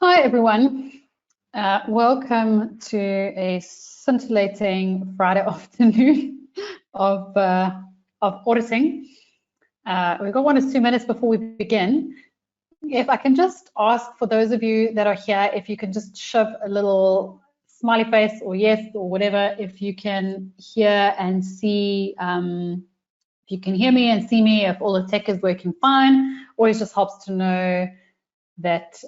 Hi everyone, welcome to a scintillating Friday afternoon of auditing. We've got 1 or 2 minutes before we begin. If I can just ask for those of you that are here, if you can just shove a little smiley face or yes or whatever, if you can hear and see, if you can hear me and see me, if all the tech is working fine, always just helps to know that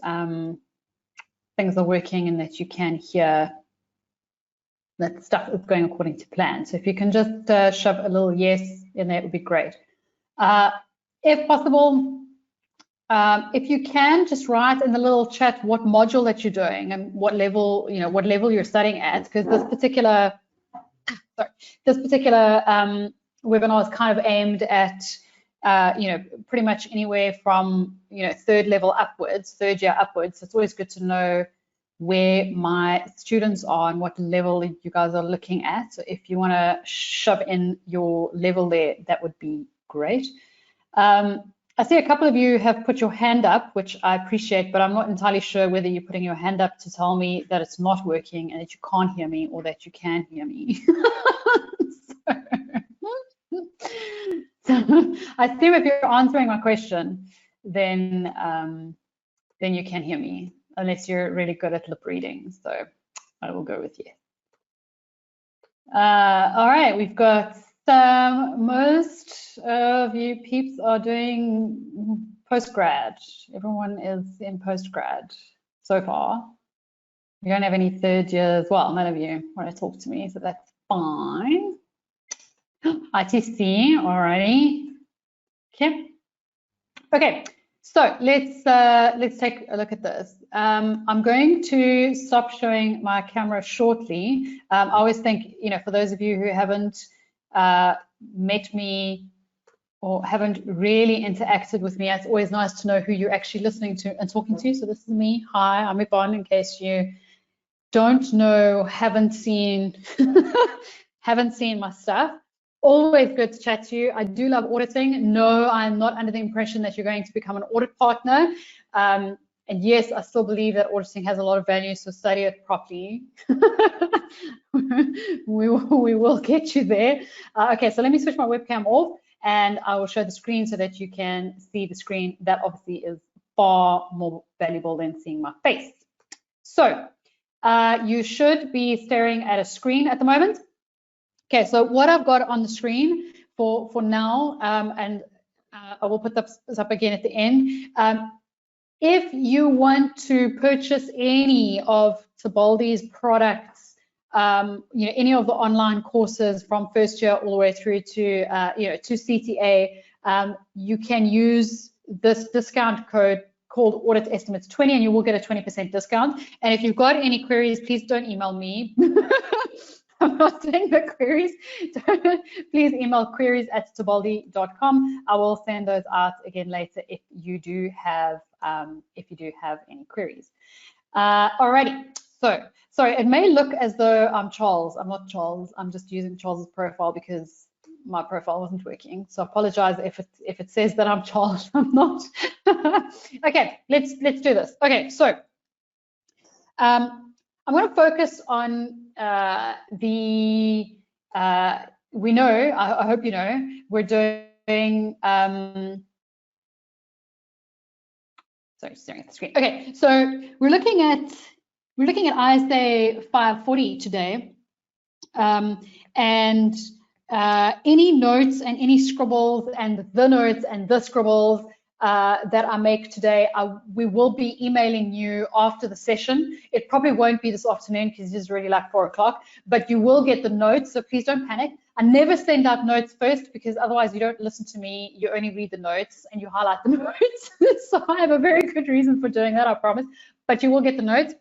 things are working and that you can hear that stuff is going according to plan. So if you can just shove a little yes in there, it would be great. If possible, if you can just write in the little chat what module that you're doing and what level, what level you're studying at, because this particular webinar is kind of aimed at pretty much anywhere from, third level upwards, third year upwards. So it's always good to know where my students are and what level you guys are looking at. So if you want to shove in your level there, that would be great. I see a couple of you have put your hand up, which I appreciate, but I'm not entirely sure whether you're putting your hand up to tell me that it's not working and that you can't hear me or that you can hear me. So I assume if you're answering my question, then you can hear me, unless you're really good at lip reading. So I will go with you. All right, we've got most of you peeps are doing postgrad. Everyone is in postgrad so far. You don't have any third years. Well, none of you want to talk to me, so that's fine. ITC, alrighty. Okay, so let's take a look at this. I'm going to stop showing my camera shortly. I always think, for those of you who haven't met me or haven't really interacted with me, it's always nice to know who you're actually listening to and talking to. So this is me. Hi, I'm Yvonne, in case you don't know, haven't seen my stuff. Always good to chat to you. I do love auditing. No, I'm not under the impression that you're going to become an audit partner. And yes, I still believe that auditing has a lot of value, so study it properly. we will get you there. Okay, so let me switch my webcam off and I will show the screen so that you can see the screen. That obviously is far more valuable than seeing my face. So you should be staring at a screen at the moment. Okay, so what I've got on the screen for now, and I will put this up again at the end. If you want to purchase any of Tibaldi's products, any of the online courses from first year all the way through to to CTA, you can use this discount code called Audit Estimates 20, and you will get a 20% discount. And if you've got any queries, please don't email me. I'm not doing the queries. Please email queries@tibaldi.com. I will send those out again later if you do have any queries. Alrighty. So sorry, it may look as though I'm Charles. I'm not Charles. I'm just using Charles's profile because my profile wasn't working. So I apologize if it says that I'm Charles. I'm not. Okay, let's do this. Okay, so I'm going to focus on we know, I hope you know, we're doing, sorry, staring at the screen. Okay, so we're looking at ISA540 today, and any notes and any scribbles and the notes and the scribbles that I make today, we will be emailing you after the session. It probably won't be this afternoon because it is already like 4 o'clock, but you will get the notes, so please don't panic. I never send out notes first because otherwise you don't listen to me, you only read the notes and you highlight the notes. So I have a very good reason for doing that, I promise, but you will get the notes.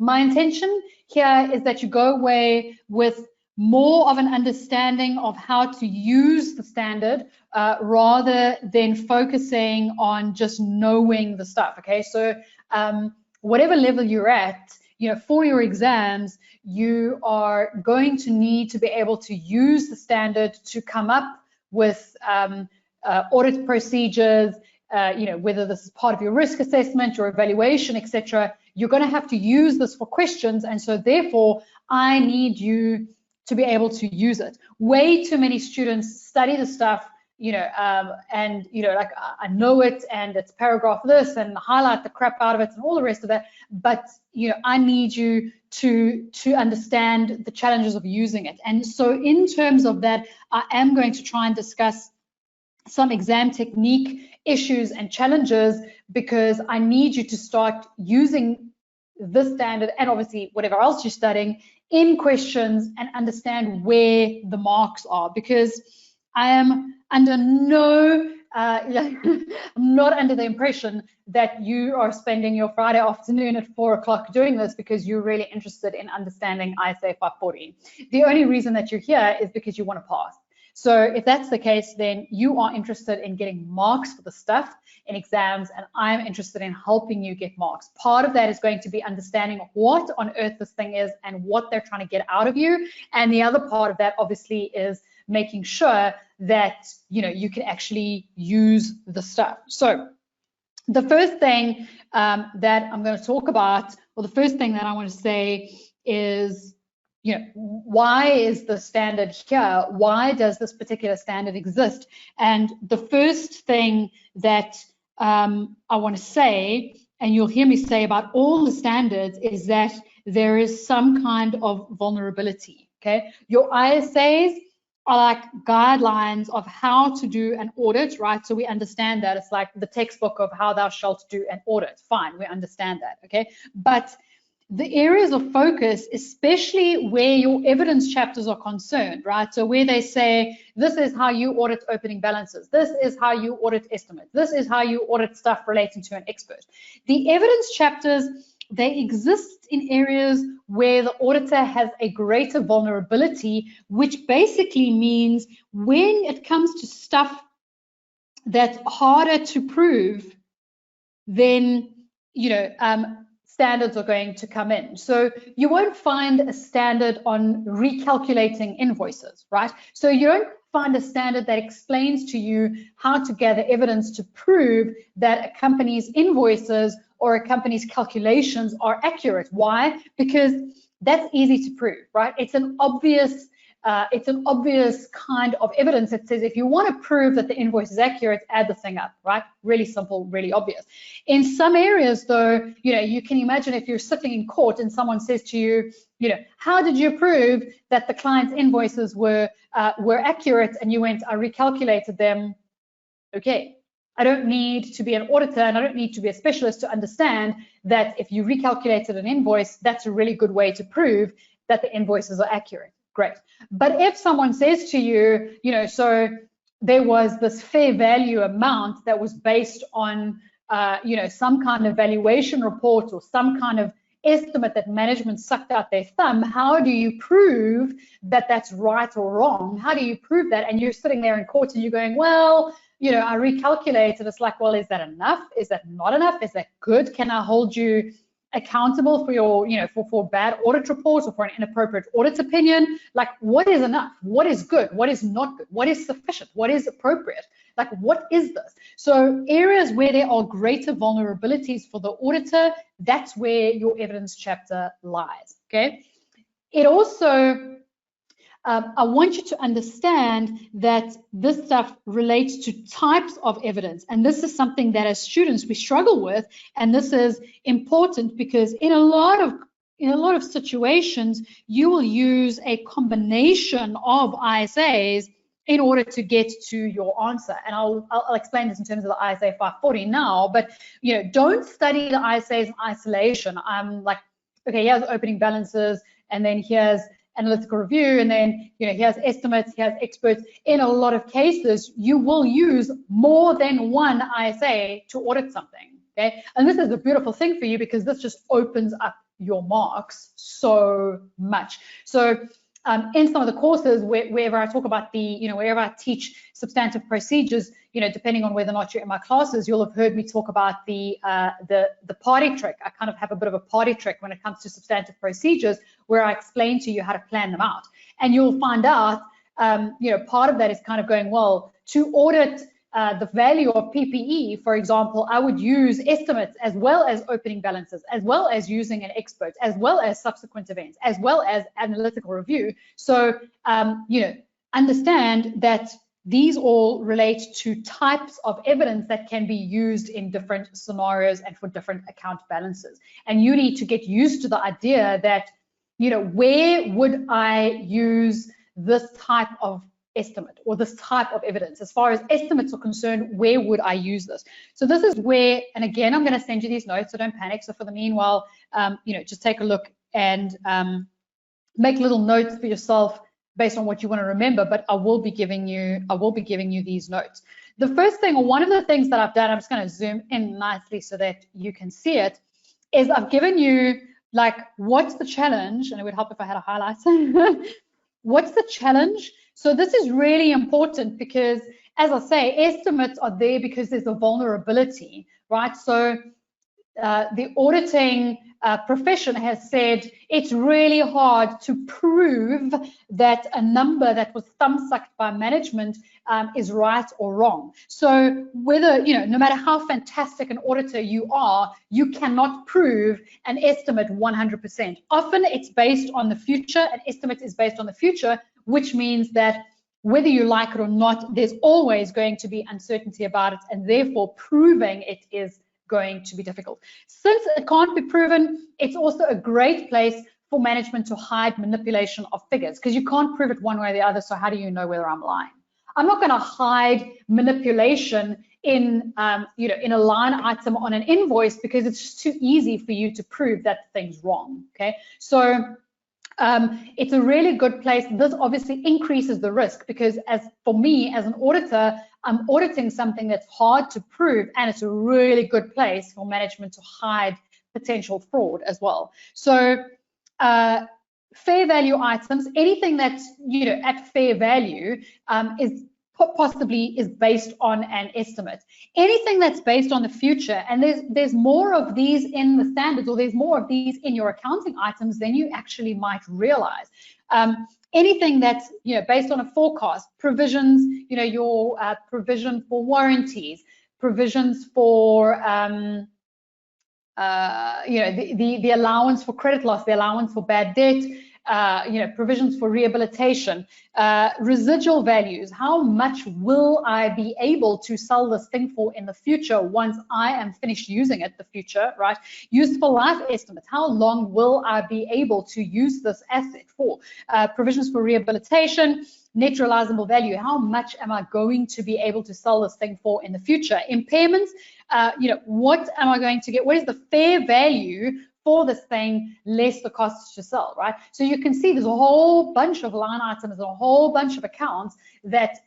My intention here is that you go away with more of an understanding of how to use the standard rather than focusing on just knowing the stuff. Okay, so whatever level you're at, for your exams, you are going to need to be able to use the standard to come up with audit procedures, whether this is part of your risk assessment, your evaluation, etc. you're going to have to use this for questions, and so therefore I need you to be able to use it. Way too many students study the stuff, and like I know it, and it's paragraph this, and highlight the crap out of it, and all the rest of that. But I need you to understand the challenges of using it. And so in terms of that, I am going to try and discuss some exam technique issues and challenges, because I need you to start using this standard, and obviously whatever else you're studying, in questions, and understand where the marks are. Because I am under I'm not under the impression that you are spending your Friday afternoon at 4 o'clock doing this because you're really interested in understanding ISA540. The only reason that you're here is because you want to pass. So if that's the case, then you are interested in getting marks for the stuff in exams, and I'm interested in helping you get marks. Part of that is going to be understanding what on earth this thing is and what they're trying to get out of you. And the other part of that obviously is making sure that you can actually use the stuff. So the first thing that I'm going to talk about, or the first thing that I want to say is, why is the standard here? Why does this particular standard exist? And the first thing that I want to say, and you'll hear me say about all the standards, is that there is some kind of vulnerability. Okay, your ISAs are like guidelines of how to do an audit, right? So we understand that it's like the textbook of how thou shalt do an audit. Fine, we understand that, okay? But the areas of focus, especially where your evidence chapters are concerned, right? So where they say, this is how you audit opening balances, this is how you audit estimates, this is how you audit stuff relating to an expert. The evidence chapters, they exist in areas where the auditor has a greater vulnerability, which basically means when it comes to stuff that's harder to prove, then standards are going to come in. So you won't find a standard on recalculating invoices, right? So you don't find a standard that explains to you how to gather evidence to prove that a company's invoices or a company's calculations are accurate. Why? Because that's easy to prove, right? It's an obvious kind of evidence that says if you want to prove that the invoice is accurate, add the thing up, right? Really simple, really obvious. In some areas, though, you can imagine if you're sitting in court and someone says to you, how did you prove that the client's invoices were accurate? And you went, I recalculated them. Okay, I don't need to be an auditor and I don't need to be a specialist to understand that if you recalculated an invoice, that's a really good way to prove that the invoices are accurate. Great. But if someone says to you, so there was this fair value amount that was based on, some kind of valuation report or some kind of estimate that management sucked out their thumb, how do you prove that that's right or wrong? How do you prove that? And you're sitting there in court and you're going, well, I recalculated. It's like, well, is that enough? Is that not enough? Is that good? Can I hold you accountable for your, for bad audit reports or for an inappropriate audit opinion? Like, what is enough? What is good? What is not good? What is sufficient? What is appropriate? Like, what is this? So areas where there are greater vulnerabilities for the auditor, that's where your evidence chapter lies, okay? It also, I want you to understand that this stuff relates to types of evidence, and this is something that as students we struggle with, and this is important because in a lot of situations you will use a combination of ISAs in order to get to your answer. And I'll explain this in terms of the ISA540 now, but don't study the ISAs in isolation. I'm like, okay, here's opening balances, and then here's analytical review, and then here's estimates, here's experts. In a lot of cases, you will use more than one ISA to audit something, okay? And this is a beautiful thing for you because this just opens up your marks so much. So in some of the courses, wherever I talk about wherever I teach substantive procedures, depending on whether or not you're in my classes, you'll have heard me talk about the party trick. I kind of have a bit of a party trick when it comes to substantive procedures, where I explain to you how to plan them out. And you'll find out, part of that is kind of going, well, to audit the value of PPE, for example, I would use estimates as well as opening balances, as well as using an expert, as well as subsequent events, as well as analytical review. So, you know, understand that these all relate to types of evidence that can be used in different scenarios and for different account balances. And you need to get used to the idea that, you know, where would I use this type of estimate or this type of evidence? As far as estimates are concerned, where would I use this? So this is where, and again, I'm going to send you these notes, so don't panic. So for the meanwhile, you know, just take a look and make little notes for yourself based on what you want to remember, but I will be giving you these notes. The first thing, or one of the things that I've done, I'm just going to zoom in nicely so that you can see it, is I've given you like, what's the challenge? And it would help if I had a highlighter. What's the challenge? So this is really important because, as I say, estimates are there because there's a vulnerability, right? So the auditing profession has said it's really hard to prove that a number that was thumb-sucked by management is right or wrong. So whether, you know, no matter how fantastic an auditor you are, you cannot prove an estimate 100%. Often it's based on the future. An estimate is based on the future, which means that whether you like it or not, there's always going to be uncertainty about it, and therefore proving it is going to be difficult. Since it can't be proven, it's also a great place for management to hide manipulation of figures, because you can't prove it one way or the other. So how do you know whether I'm lying? I'm not going to hide manipulation in, you know, in a line item on an invoice, because it's just too easy for you to prove that the thing's wrong. Okay, so it's a really good place. This obviously increases the risk, because as for me as an auditor, I'm auditing something that's hard to prove, and it's a really good place for management to hide potential fraud as well. So fair value items, anything that's, you know, at fair value is possibly based on an estimate. Anything that's based on the future, and there's more of these in the standards, or there's more of these in your accounting items than you actually might realize. Anything that's, you know, based on a forecast, provisions, you know, your provision for warranties, provisions for you know, the allowance for credit loss, the allowance for bad debt, you know, provisions for rehabilitation, residual values. How much will I be able to sell this thing for in the future once I am finished using it, the future, right? Useful life estimates. How long will I be able to use this asset for? Provisions for rehabilitation, net realizable value. How much am I going to be able to sell this thing for in the future? Impairments, you know, what am I going to get? What is the fair value for this thing less the costs to sell, right? So you can see there's a whole bunch of line items, a whole bunch of accounts that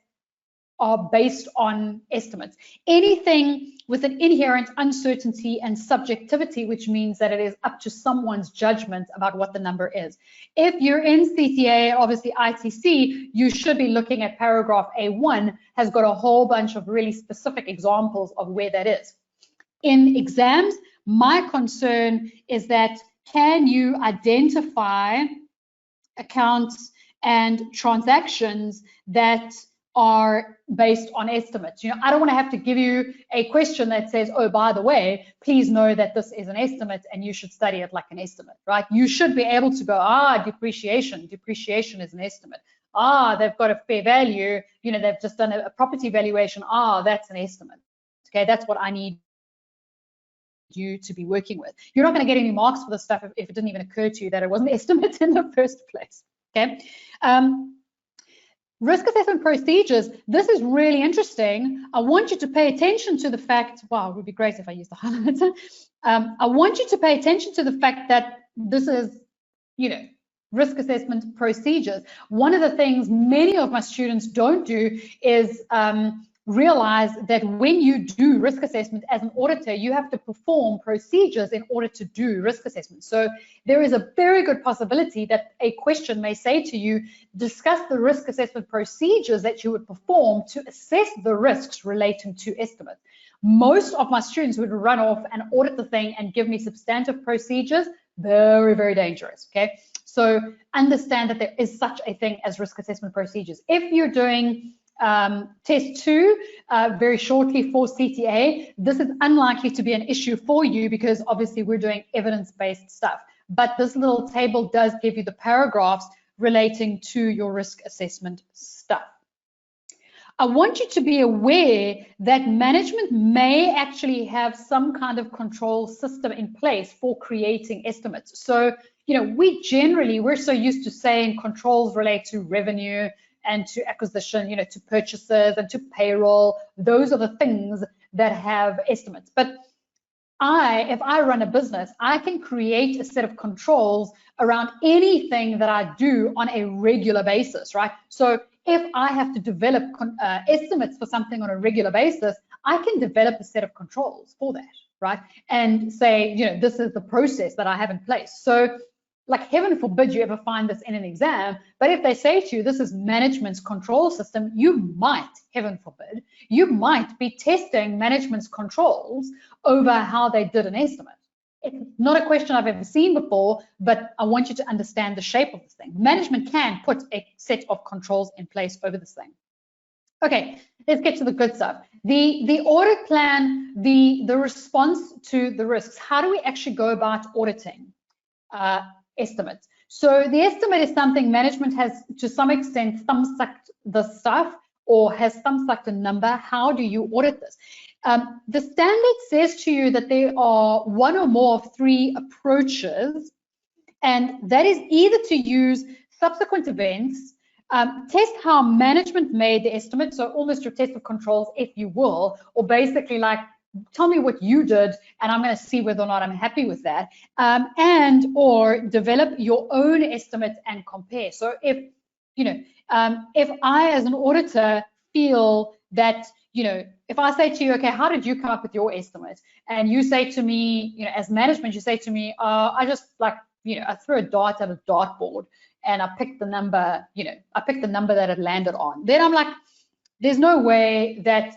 are based on estimates. Anything with an inherent uncertainty and subjectivity, which means that it is up to someone's judgment about what the number is. If you're in CTA, obviously ITC, you should be looking at paragraph A1, has got a whole bunch of really specific examples of where that is. In exams, my concern is that, can you identify accounts and transactions that are based on estimates? You know, I don't want to have to give you a question that says, oh, by the way, please know that this is an estimate and you should study it like an estimate, right? You should be able to go, depreciation is an estimate. They've got a fair value, you know, they've just done a property valuation. That's an estimate. Okay, that's what I need you to be working with. You're not going to get any marks for this stuff if it didn't even occur to you that it wasn't an estimate in the first place. Okay. Risk assessment procedures. This is really interesting. I want you to pay attention to the fact, wow, it would be great if I used the highlighter. I want you to pay attention to the fact that this is, you know, risk assessment procedures. One of the things many of my students don't do is realize that when you do risk assessment as an auditor, you have to perform procedures in order to do risk assessment. So there is a very good possibility that a question may say to you, discuss the risk assessment procedures that you would perform to assess the risks relating to estimates. Most of my students would run off and audit the thing and give me substantive procedures. Very, very dangerous, okay? So understand that there is such a thing as risk assessment procedures. If you're doing test 2 very shortly for CTA. This is unlikely to be an issue for you because obviously we're doing evidence-based stuff. But this little table does give you the paragraphs relating to your risk assessment stuff. I want you to be aware that management may actually have some kind of control system in place for creating estimates. So, you know, we're so used to saying controls relate to revenue and to acquisition, you know, to purchases and to payroll. Those are the things that have estimates. But if I run a business, I can create a set of controls around anything that I do on a regular basis, right? So if I have to develop estimates for something on a regular basis, I can develop a set of controls for that, right? And say, you know, this is the process that I have in place. So like heaven forbid you ever find this in an exam, but if they say to you, this is management's control system, you might, heaven forbid, you might be testing management's controls over how they did an estimate. It's not a question I've ever seen before, but I want you to understand the shape of this thing. Management can put a set of controls in place over this thing. Okay, let's get to the good stuff. The audit plan, the response to the risks. How do we actually go about auditing estimates? So the estimate is something management has, to some extent, thumbsucked the stuff or has thumbsucked a number. How do you audit this? The standard says to you that there are one or more of 3 approaches, and that is either to use subsequent events, test how management made the estimate, so almost your test of controls, if you will, or basically like, tell me what you did, and I'm going to see whether or not I'm happy with that, and or develop your own estimates and compare. So if, you know, if I as an auditor feel that, you know, if I say to you, okay, how did you come up with your estimate? And you say to me, you know, as management, you say to me, I just like, you know, I threw a dart at a dartboard and I picked the number, you know, I picked the number that it landed on. Then I'm like, there's no way that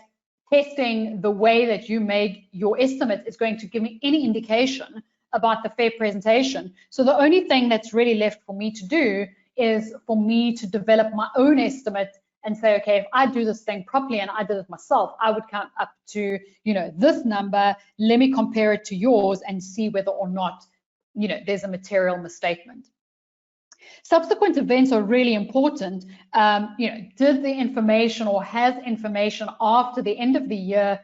testing the way that you made your estimate is going to give me any indication about the fair presentation. So the only thing that's really left for me to do is for me to develop my own estimate and say, okay, if I do this thing properly and I did it myself, I would come up to, you know, this number. Let me compare it to yours and see whether or not, you know, there's a material misstatement. Subsequent events are really important. You know, did the information or has information after the end of the year,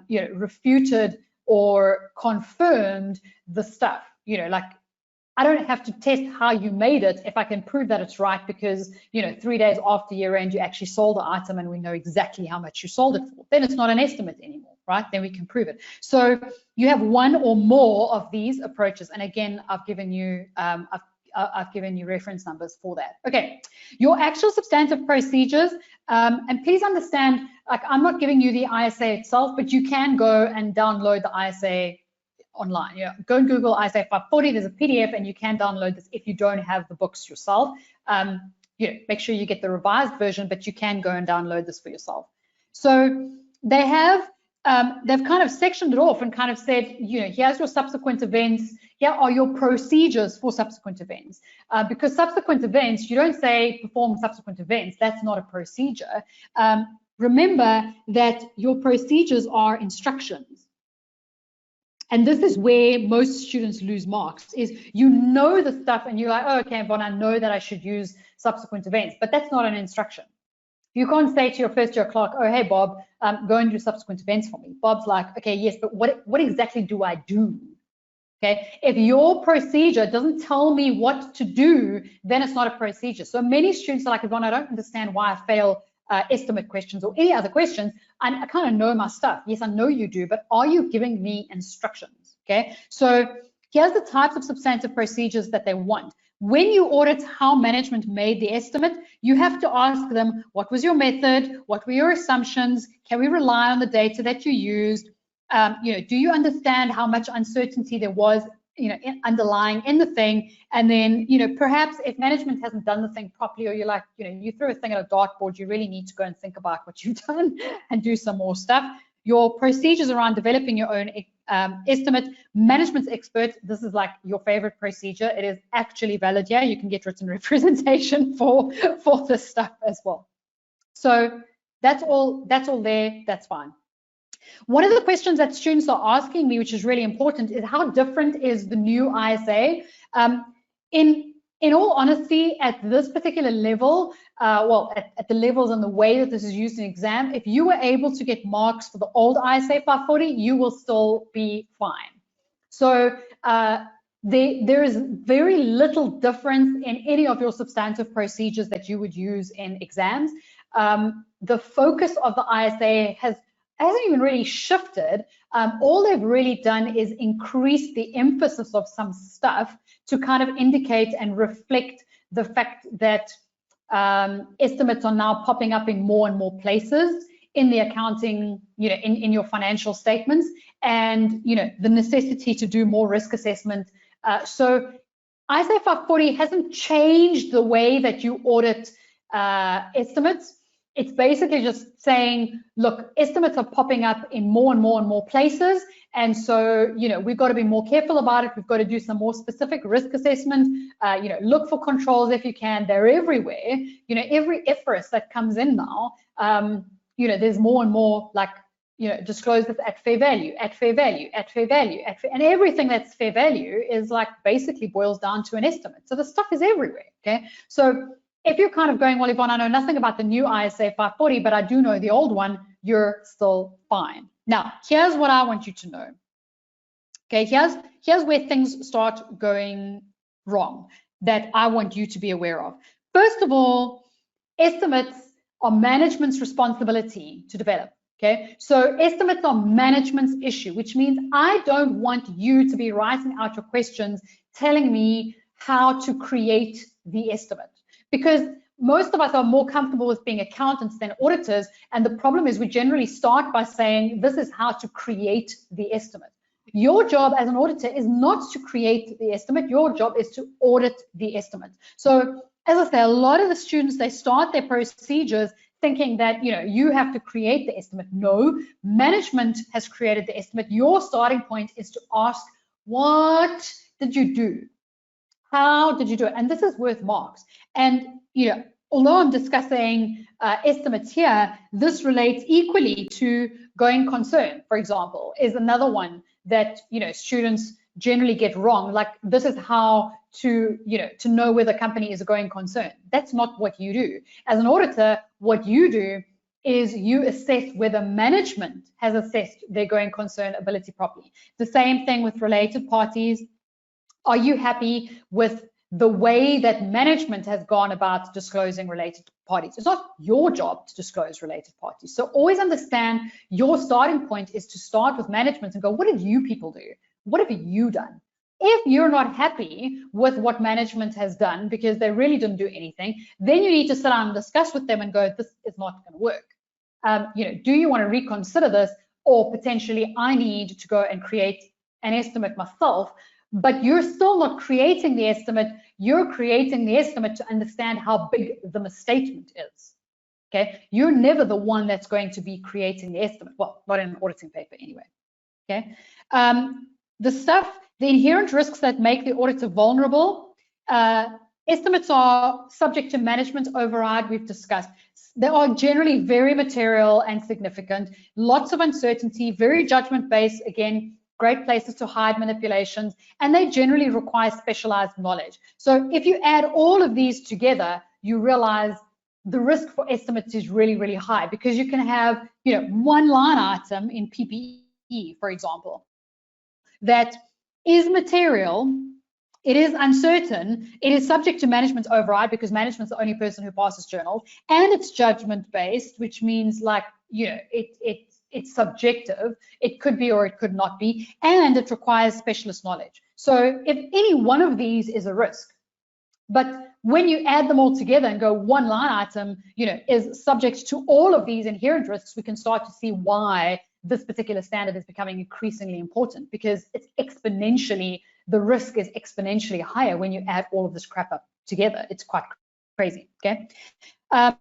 you know, refuted or confirmed the stuff? You know, like, I don't have to test how you made it if I can prove that it's right because, you know, 3 days after year end, you actually sold the item and we know exactly how much you sold it for. Then it's not an estimate anymore, right? Then we can prove it. So you have one or more of these approaches. And again, I've given you reference numbers for that. Okay, your actual substantive procedures, and please understand, like, I'm not giving you the ISA itself, but you can go and download the ISA online. Yeah, go and Google ISA540. There's a PDF, and you can download this if you don't have the books yourself. You know, make sure you get the revised version, but you can go and download this for yourself. So they have, they've kind of sectioned it off and kind of said, you know, here's your subsequent events. Here are your procedures for subsequent events. Because subsequent events, you don't say perform subsequent events. That's not a procedure. Remember that your procedures are instructions. And this is where most students lose marks, is you know the stuff and you're like, oh, okay, Yvonne, I know that I should use subsequent events, but that's not an instruction. You can't say to your first year clerk, oh, hey, Bob, go and do subsequent events for me. Bob's like, okay, yes, but what exactly do I do? Okay, if your procedure doesn't tell me what to do, then it's not a procedure. So many students are like, Yvonne, I don't understand why I fail estimate questions or any other questions. And I kind of know my stuff. Yes, I know you do, but are you giving me instructions? Okay, so here's the types of substantive procedures that they want. When you audit how management made the estimate, you have to ask them, what was your method? What were your assumptions? Can we rely on the data that you used? You know, do you understand how much uncertainty there was, you know, underlying in the thing? And then, you know, perhaps if management hasn't done the thing properly, or you're like, you know, you throw a thing at a dartboard, you really need to go and think about what you've done and do some more stuff. Your procedures around developing your own estimate. Management's expert, this is like your favorite procedure. It is actually valid here. You can get written representation for this stuff as well. So That's all there, that's fine. One of the questions that students are asking me, which is really important, is how different is the new ISA? In all honesty, at this particular level, well, at the levels and the way that this is used in exam, if you were able to get marks for the old ISA540, you will still be fine. So there is very little difference in any of your substantive procedures that you would use in exams. The focus of the ISA hasn't even really shifted. All they've really done is increase the emphasis of some stuff to kind of indicate and reflect the fact that estimates are now popping up in more and more places in the accounting, in your financial statements, and the necessity to do more risk assessment. So ISA540 hasn't changed the way that you audit estimates. It's basically just saying, look, estimates are popping up in more and more and more places. And so, we've got to be more careful about it. We've got to do some more specific risk assessment. Look for controls if you can. They're everywhere. Every IFRS that comes in now, there's more and more like, disclose this at fair value, at fair value, at fair value, and everything that's fair value is like basically boils down to an estimate. So the stuff is everywhere, okay? So if you're kind of going, well, Yvonne, I know nothing about the new ISA540, but I do know the old one, you're still fine. Now, here's what I want you to know. Okay, here's where things start going wrong that I want you to be aware of. First of all, estimates are management's responsibility to develop. Okay, so estimates are management's issue, which means I don't want you to be writing out your questions telling me how to create the estimate, because most of us are more comfortable with being accountants than auditors, and the problem is we generally start by saying this is how to create the estimate. Your job as an auditor is not to create the estimate, your job is to audit the estimate. So as I say, a lot of the students, they start their procedures thinking that you have to create the estimate. No, management has created the estimate. Your starting point is to ask, what did you do? How did you do it? And this is worth marks. And although I'm discussing estimates here, this relates equally to going concern, for example, is another one that students generally get wrong. Like, this is how to know whether a company is a going concern. That's not what you do. As an auditor, what you do is you assess whether management has assessed their going concern ability properly. The same thing with related parties. Are you happy with the way that management has gone about disclosing related parties? It's not your job to disclose related parties. So always understand your starting point is to start with management and go, what did you people do? What have you done? If you're not happy with what management has done because they really didn't do anything, then you need to sit down and discuss with them and go, this is not going to work. Do you want to reconsider this, or potentially I need to go and create an estimate myself? But you're still not creating the estimate. You're creating the estimate to understand how big the misstatement is. Okay, you're never the one that's going to be creating the estimate. Well, not in an auditing paper anyway. Okay, the inherent risks that make the auditor vulnerable. Estimates are subject to management override, we've discussed. They are generally very material and significant, lots of uncertainty, very judgment-based, again, great places to hide manipulations, and they generally require specialized knowledge. So if you add all of these together, you realize the risk for estimates is really, really high, because you can have, one line item in PPE, for example, that is material, it is uncertain, it is subject to management override because management's the only person who passes journals, and it's judgment-based, which means it's subjective. It could be or it could not be, and it requires specialist knowledge. So if any one of these is a risk, but when you add them all together and go one line item, is subject to all of these inherent risks, we can start to see why this particular standard is becoming increasingly important, because it's exponentially, the risk is exponentially higher when you add all of this crap up together. It's quite crazy, okay? I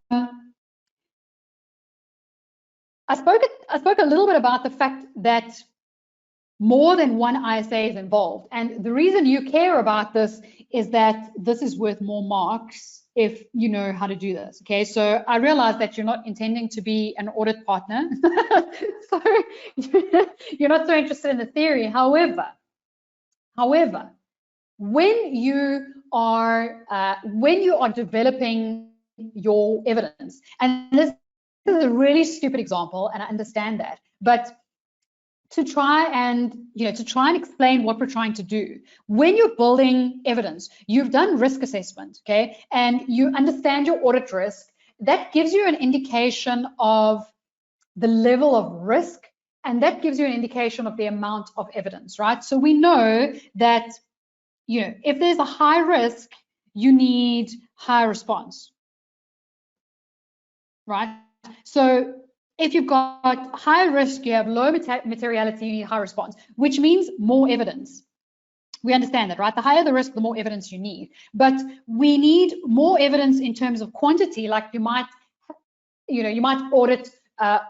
spoke a little bit about the fact that more than one ISA is involved. And the reason you care about this is that this is worth more marks if you know how to do this. Okay, so I realize that you're not intending to be an audit partner, so you're not so interested in the theory. However, when you are developing your evidence, and this is a really stupid example, and I understand that, but to try and explain what we're trying to do. When you're building evidence, you've done risk assessment, okay, and you understand your audit risk. That gives you an indication of the level of risk, and that gives you an indication of the amount of evidence, right? So we know that, if there's a high risk, you need high response, right? So if you've got high risk, you have low materiality, you need high response, which means more evidence. We understand that, right? The higher the risk, the more evidence you need. But we need more evidence in terms of quantity, like you might audit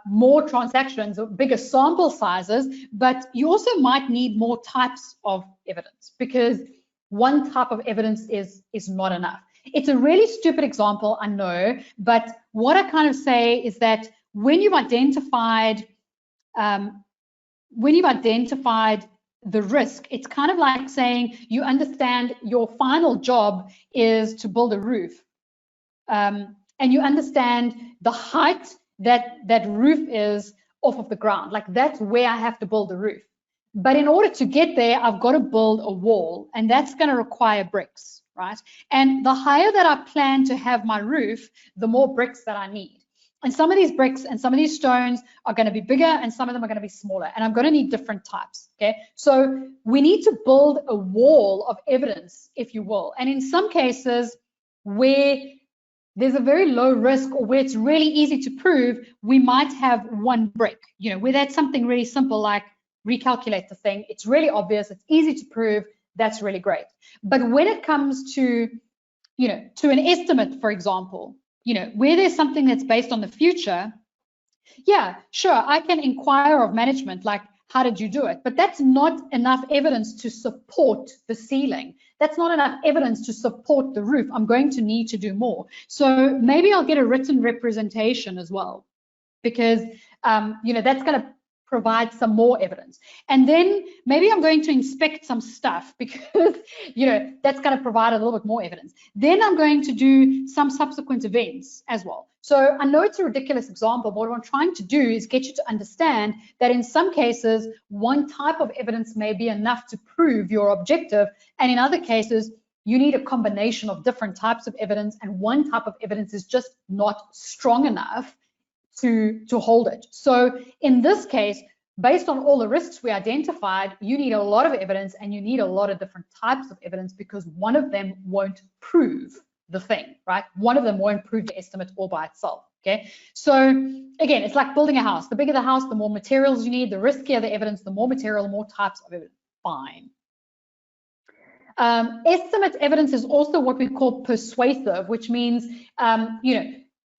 more transactions or bigger sample sizes, but you also might need more types of evidence, because one type of evidence is not enough. It's a really stupid example, I know, but what I kind of say is that when you've identified the risk, it's kind of like saying you understand your final job is to build a roof, and you understand the height that roof is off of the ground. Like, that's where I have to build the roof. But in order to get there, I've got to build a wall, and that's going to require bricks, right? And the higher that I plan to have my roof, the more bricks that I need. And some of these bricks and some of these stones are going to be bigger, and some of them are going to be smaller, and I'm going to need different types, okay? So we need to build a wall of evidence, if you will. And in some cases where there's a very low risk, or where it's really easy to prove, we might have one brick, where that's something really simple, like recalculate the thing. It's really obvious, it's easy to prove, that's really great. But when it comes to, to an estimate, for example, where there's something that's based on the future, yeah, sure, I can inquire of management, like, how did you do it? But that's not enough evidence to support the ceiling. That's not enough evidence to support the roof. I'm going to need to do more. So maybe I'll get a written representation as well, because, that's going to provide some more evidence. And then maybe I'm going to inspect some stuff, because, that's going to provide a little bit more evidence. Then I'm going to do some subsequent events as well. So I know it's a ridiculous example, but what I'm trying to do is get you to understand that in some cases, one type of evidence may be enough to prove your objective. And in other cases, you need a combination of different types of evidence, and one type of evidence is just not strong enough to hold it. So in this case, based on all the risks we identified, you need a lot of evidence, and you need a lot of different types of evidence, because one of them won't prove the thing, right? One of them won't prove the estimate all by itself, okay? So again, it's like building a house. The bigger the house, the more materials you need. The riskier the evidence, the more material, more types of evidence. Fine. Estimate evidence is also what we call persuasive, which means,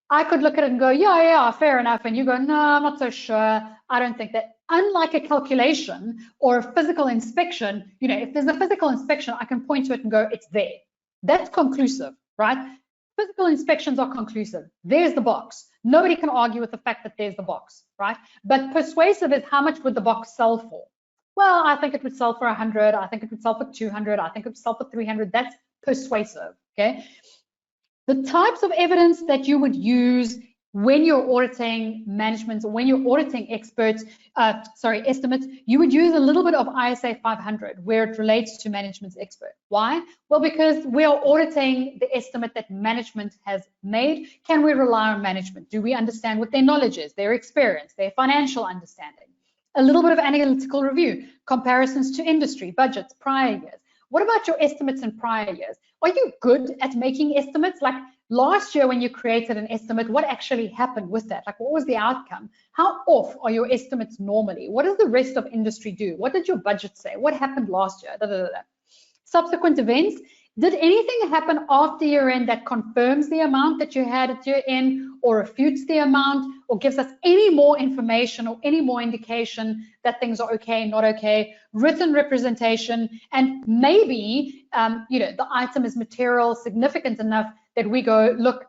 I could look at it and go, yeah, fair enough. And you go, no, I'm not so sure. I don't think that. Unlike a calculation or a physical inspection, if there's a physical inspection, I can point to it and go, it's there. That's conclusive, right? Physical inspections are conclusive. There's the box. Nobody can argue with the fact that there's the box, right? But persuasive is, how much would the box sell for? Well, I think it would sell for 100. I think it would sell for 200. I think it would sell for 300. That's persuasive, okay? The types of evidence that you would use when you're auditing management, or when you're auditing estimates, you would use a little bit of ISA540, where it relates to management's expert. Why? Well, because we are auditing the estimate that management has made. Can we rely on management? Do we understand what their knowledge is, their experience, their financial understanding? A little bit of analytical review, comparisons to industry, budgets, prior years. What about your estimates in prior years? Are you good at making estimates? Like, last year when you created an estimate, what actually happened with that? Like, what was the outcome? How off are your estimates normally? What does the rest of industry do? What did your budget say? What happened last year? Subsequent events. Did anything happen after year end that confirms the amount that you had at year end, or refutes the amount, or gives us any more information or any more indication that things are okay, not okay? Written representation, and maybe the item is material, significant enough that we go, look,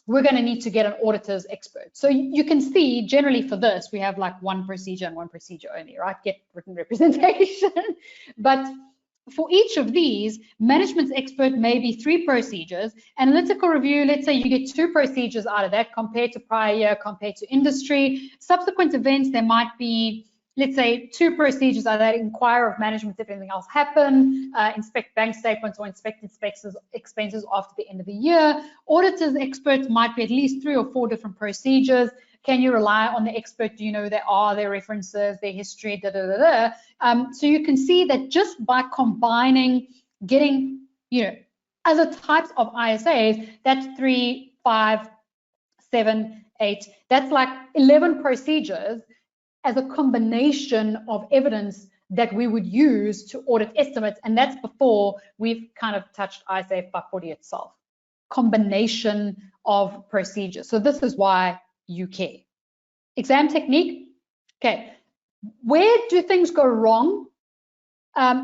we're going to need to get an auditor's expert. So you can see generally for this, we have like one procedure and one procedure only, right? Get written representation. But for each of these, management's expert may be 3 procedures. Analytical review, let's say you get 2 procedures out of that compared to prior year, compared to industry. Subsequent events, there might be, let's say, 2 procedures out of that. Inquire of management if anything else happened, inspect bank statements or inspect expenses after the end of the year. Auditors experts might be at least 3 or 4 different procedures. Can you rely on the expert? Do you know who they are, their references, their history, so you can see that just by combining, getting, other types of ISAs, that's 3, 5, 7, 8, that's like 11 procedures as a combination of evidence that we would use to audit estimates, and that's before we've kind of touched ISA540 itself. Combination of procedures. So this is why you care. Exam technique. Okay, where do things go wrong?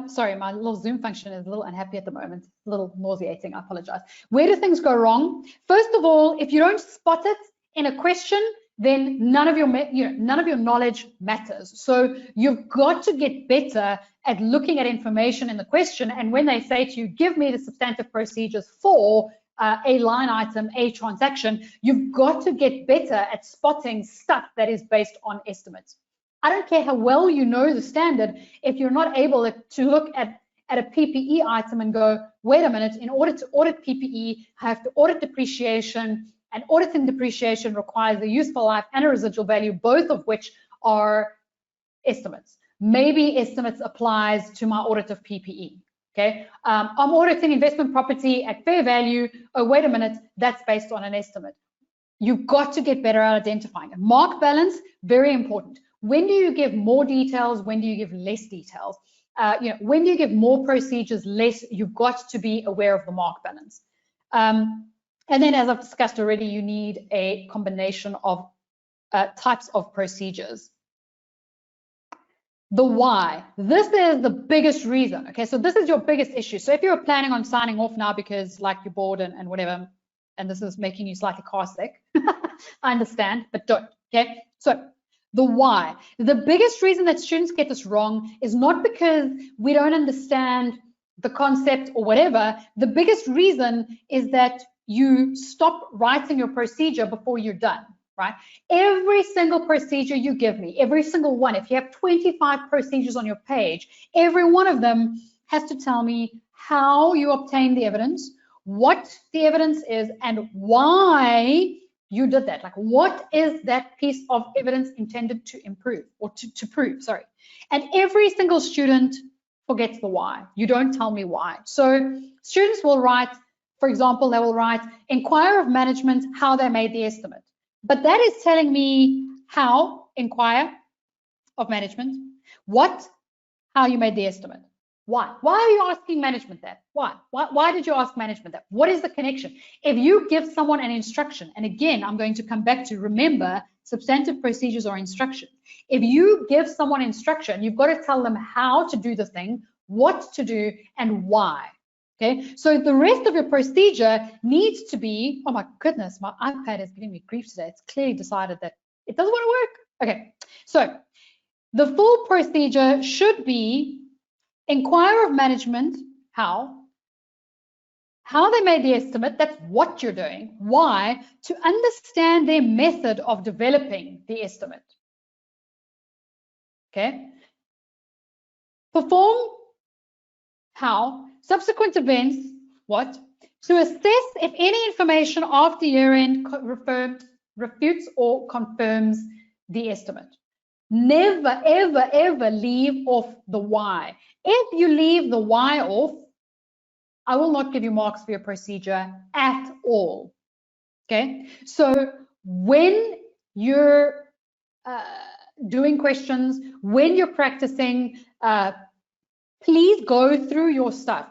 Sorry, my little Zoom function is a little unhappy at the moment, a little nauseating, I apologize. Where do things go wrong? First of all, if you don't spot it in a question, then none of your knowledge matters. So you've got to get better at looking at information in the question, and when they say to you, give me the substantive procedures for a line item, a transaction, you've got to get better at spotting stuff that is based on estimates. I don't care how well you know the standard, if you're not able to look at a PPE item and go, wait a minute, in order to audit PPE, I have to audit depreciation, and auditing depreciation requires a useful life and a residual value, both of which are estimates. Maybe estimates applies to my audit of PPE. Okay, I'm auditing investment property at fair value. Oh, wait a minute, that's based on an estimate. You've got to get better at identifying it. Mark balance, very important. When do you give more details? When do you give less details? When do you give more procedures, less? You've got to be aware of the mark balance. And then, as I've discussed already, you need a combination of types of procedures. The why. This is the biggest reason. Okay, so this is your biggest issue. So if you're planning on signing off now because like you're bored and whatever, and this is making you slightly car sick, I understand, but don't. Okay, so the why. The biggest reason that students get this wrong is not because we don't understand the concept or whatever. The biggest reason is that you stop writing your procedure before you're done. Right? Every single procedure you give me, every single one, if you have 25 procedures on your page, every one of them has to tell me how you obtain the evidence, what the evidence is, and why you did that. Like, what is that piece of evidence intended to improve or to prove, sorry. And every single student forgets the why. You don't tell me why. So students will write, for example, they will write, inquire of management how they made the estimate. But that is telling me how, inquire of management, what, how you made the estimate. Why? Why are you asking management that? Why? Why did you ask management that? What is the connection? If you give someone an instruction, and again, I'm going to come back to, remember, substantive procedures are instructions. If you give someone instruction, you've got to tell them how to do the thing, what to do, and why. Okay, so the rest of your procedure needs to be, oh my goodness, my iPad is giving me grief today. It's clearly decided that it doesn't want to work. Okay, so the full procedure should be inquire of management, how they made the estimate, that's what you're doing, why, to understand their method of developing the estimate. Okay, perform, how, subsequent events, what, to assess if any information after year-end refutes or confirms the estimate. Never, ever, ever leave off the why. If you leave the why off, I will not give you marks for your procedure at all. Okay, so when you're doing questions, when you're practicing, please go through your stuff.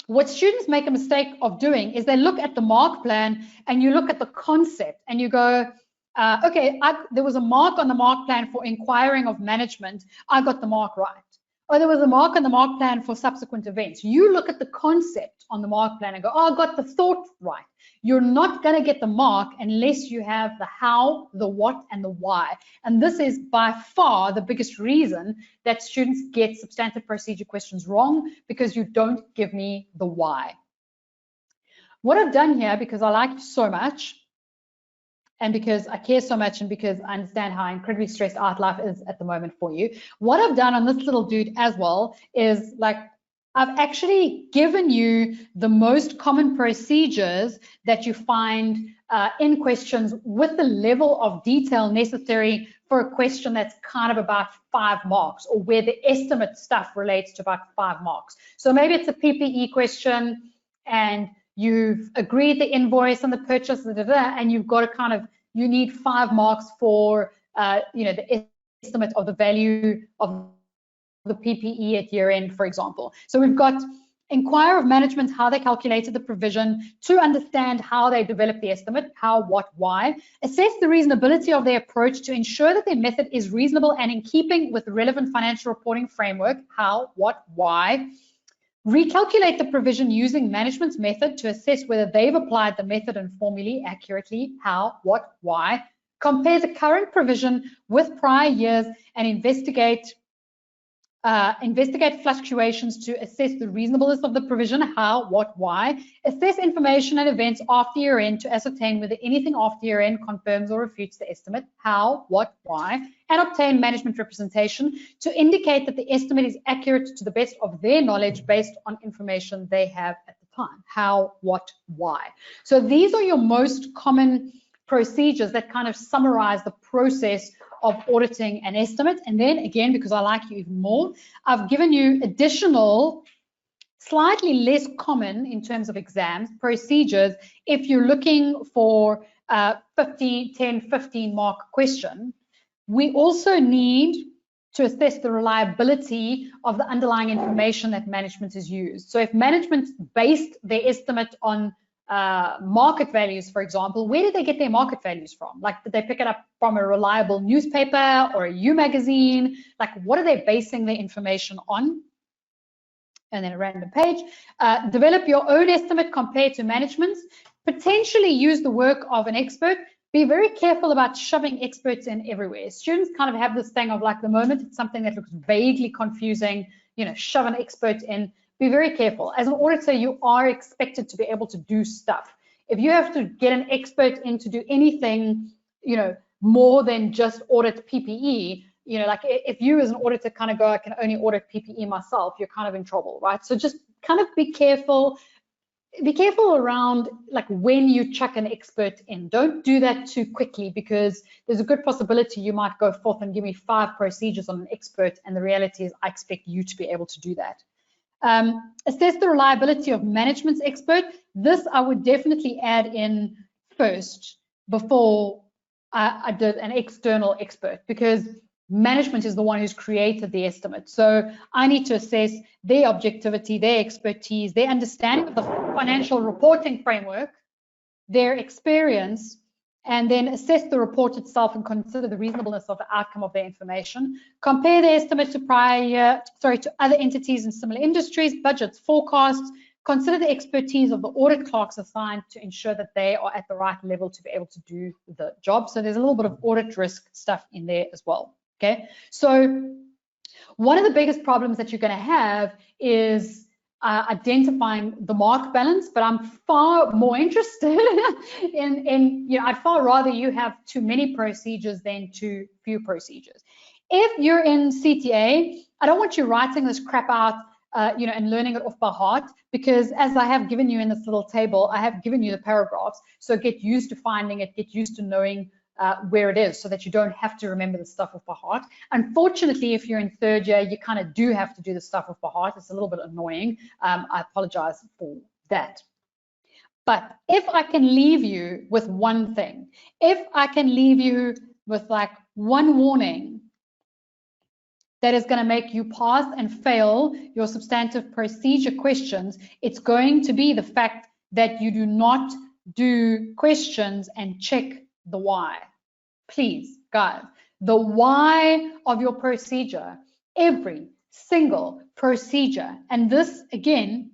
What students make a mistake of doing is they look at the mark plan and you look at the concept and you go, okay, there was a mark on the mark plan for inquiring of management. I got the mark right. or there was a mark on the mark plan for subsequent events. You look at the concept on the mark plan and go, oh, I got the thought right. You're not going to get the mark unless you have the how, the what, and the why. And this is by far the biggest reason that students get substantive procedure questions wrong, because you don't give me the why. What I've done here, because I like you so much, and because I care so much, and because I understand how incredibly stressed out life is at the moment for you, what I've done on this little dude as well is, like, I've actually given you the most common procedures that you find in questions with the level of detail necessary for a question that's kind of about 5 marks, or where the estimate stuff relates to about 5 marks. So maybe it's a PPE question, and you've agreed the invoice and the purchase, and you've got to kind of, you need 5 marks for, you know, the estimate of the value of the PPE at year end, for example. So we've got inquire of management how they calculated the provision, to understand how they developed the estimate, how, what, why. Assess the reasonability of their approach to ensure that their method is reasonable and in keeping with the relevant financial reporting framework, how, what, why. Recalculate the provision using management's method to assess whether they've applied the method and formulae accurately, how, what, why. Compare the current provision with prior years and investigate fluctuations to assess the reasonableness of the provision, how, what, why. Assess information and events after year end to ascertain whether anything after year end confirms or refutes the estimate, how, what, why. And obtain management representation to indicate that the estimate is accurate to the best of their knowledge based on information they have at the time, how, what, why. So these are your most common procedures that kind of summarize the process of auditing an estimate. And then again, because I like you even more, I've given you additional, slightly less common in terms of exams, procedures if you're looking for 10, 15 mark question. We also need to assess the reliability of the underlying information that management has used. So if management based their estimate on market values, for example, where did they get their market values from? Like, did they pick it up from a reliable newspaper or a U magazine? Like, what are they basing their information on? And then a random page. Develop your own estimate compared to management's. Potentially use the work of an expert. Be very careful about shoving experts in everywhere. Students kind of have this thing of, like, the moment it's something that looks vaguely confusing, you know, shove an expert in. Be very careful. As an auditor, you are expected to be able to do stuff. If you have to get an expert in to do anything, you know, more than just audit PPE, you know, like if you as an auditor kind of go, I can only audit PPE myself, you're kind of in trouble, right? So just kind of be careful. Be careful around, like, when you chuck an expert in. Don't do that too quickly, because there's a good possibility you might go forth and give me 5 procedures on an expert, and the reality is I expect you to be able to do that. Assess the reliability of management's expert. This I would definitely add in first before I did an external expert, because management is the one who's created the estimate. So I need to assess their objectivity, their expertise, their understanding of the financial reporting framework, their experience, and then assess the report itself and consider the reasonableness of the outcome of their information. Compare the estimate to to other entities in similar industries, budgets, forecasts. Consider the expertise of the audit clerks assigned to ensure that they are at the right level to be able to do the job. So there's a little bit of audit risk stuff in there as well. Okay, so one of the biggest problems that you're going to have is identifying the mark balance, but I'm far more interested in, you know, I'd far rather you have too many procedures than too few procedures. If you're in CTA, I don't want you writing this crap out, you know, and learning it off by heart, because as I have given you in this little table, I have given you the paragraphs. So get used to finding it, get used to knowing where it is, so that you don't have to remember the stuff off by heart. Unfortunately, if you're in 3rd year, you kind of do have to do the stuff off by heart. It's a little bit annoying. I apologize for that. But if I can leave you with one thing, if I can leave you with, like, one warning that is going to make you pass and fail your substantive procedure questions, it's going to be the fact that you do not do questions and check the why. Please, guys, the why of your procedure, every single procedure. And this, again,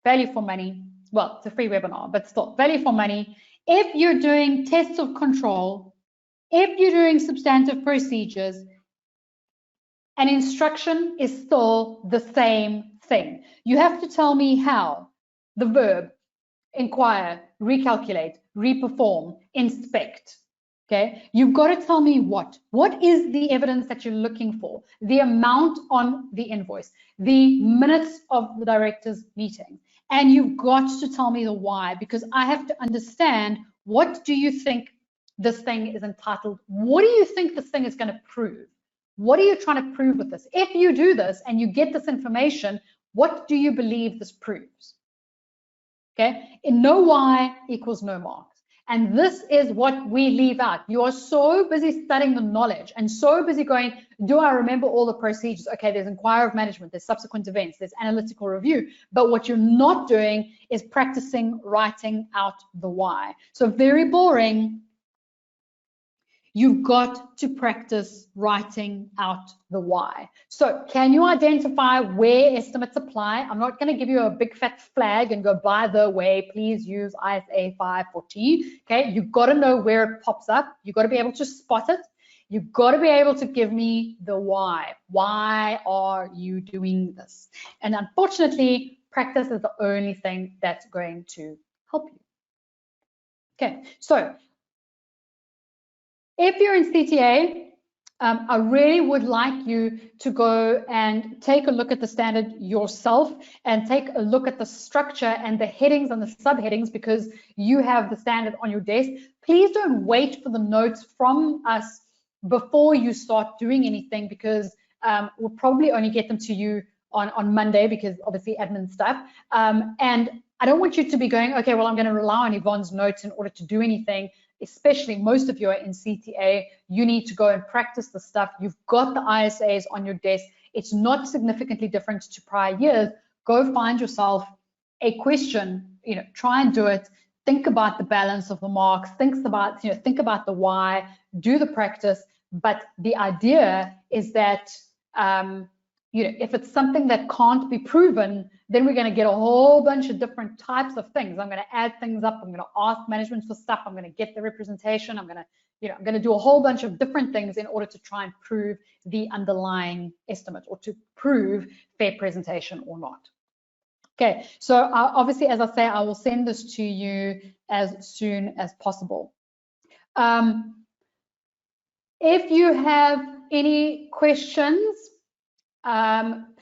value for money. Well, it's a free webinar, but still, value for money. If you're doing tests of control, if you're doing substantive procedures, an instruction is still the same thing. You have to tell me how. The verb, inquire, recalculate, reperform, inspect. Okay, you've got to tell me what. What is the evidence that you're looking for? The amount on the invoice, the minutes of the director's meeting. And you've got to tell me the why, because I have to understand, what do you think this thing is entitled? What do you think this thing is going to prove? What are you trying to prove with this? If you do this and you get this information, what do you believe this proves? Okay, in no why equals no marks. And this is what we leave out. You are so busy studying the knowledge and so busy going, do I remember all the procedures? Okay, there's inquiry of management, there's subsequent events, there's analytical review. But what you're not doing is practicing writing out the why. So very boring. You've got to practice writing out the why. So can you identify where estimates apply? I'm not going to give you a big fat flag and go, by the way, please use ISA540. Okay, you've got to know where it pops up. You've got to be able to spot it. You've got to be able to give me the why. Why are you doing this? And unfortunately, practice is the only thing that's going to help you. Okay, so if you're in CTA, I really would like you to go and take a look at the standard yourself and take a look at the structure and the headings and the subheadings, because you have the standard on your desk. Please don't wait for the notes from us before you start doing anything, because we'll probably only get them to you on Monday, because obviously admin stuff. And I don't want you to be going, okay, well, I'm going to rely on Yvonne's notes in order to do anything. Especially most of you are in CTA, you need to go and practice the stuff. You've got the ISAs on your desk. It's not significantly different to prior years. Go find yourself a question, try and do it. Think about the balance of the marks, think about the why, do the practice. But the idea is that, if it's something that can't be proven, then we're going to get a whole bunch of different types of things. I'm going to add things up. I'm going to ask management for stuff. I'm going to get the representation. I'm going to do a whole bunch of different things in order to try and prove the underlying estimate, or to prove fair presentation or not. Okay, so obviously, as I say, I will send this to you as soon as possible. If you have any questions,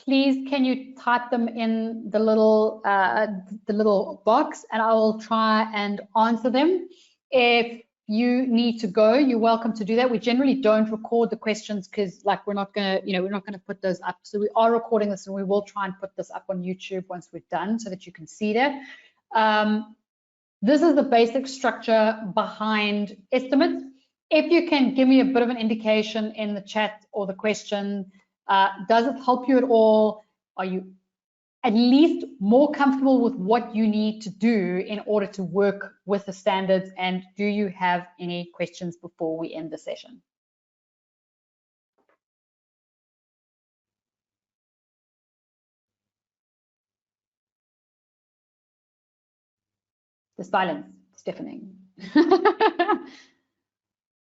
please can you type them in the little box, and I will try and answer them. If you need to go, you're welcome to do that. We generally don't record the questions because we're not gonna put those up. So we are recording this, and we will try and put this up on YouTube once we're done, so that you can see that. This is the basic structure behind estimates. If you can give me a bit of an indication in the chat or the question, does it help you at all? Are you at least more comfortable with what you need to do in order to work with the standards? And do you have any questions before we end the session? The silence is deafening.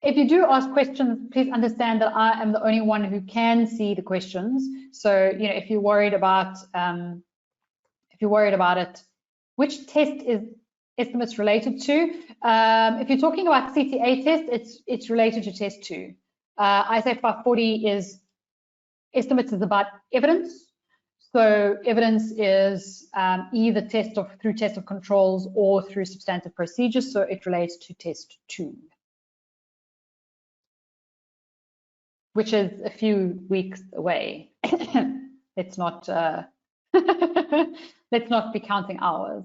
If you do ask questions, please understand that I am the only one who can see the questions. So, if you're worried about it, which test is estimates related to? If you're talking about CTA test, it's related to test 2. ISA540 is estimates is about evidence. So evidence is either through test of controls or through substantive procedures. So it relates to test 2. Which is a few weeks away. Let's not let's not be counting hours.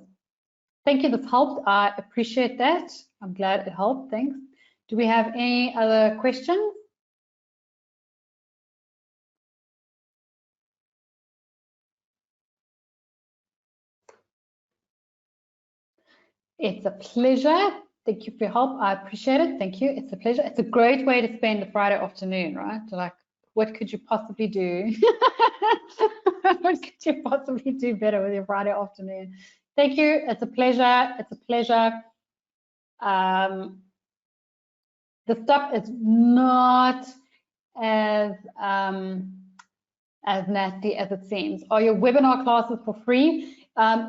Thank you, this helped. I appreciate that. I'm glad it helped. Thanks. Do we have any other questions? It's a pleasure. Thank you for your help. I appreciate it. Thank you. It's a pleasure. It's a great way to spend a Friday afternoon, right? To What could you possibly do? What could you possibly do better with your Friday afternoon? Thank you. It's a pleasure. It's a pleasure. The stuff is not as nasty as it seems. Are your webinar classes for free?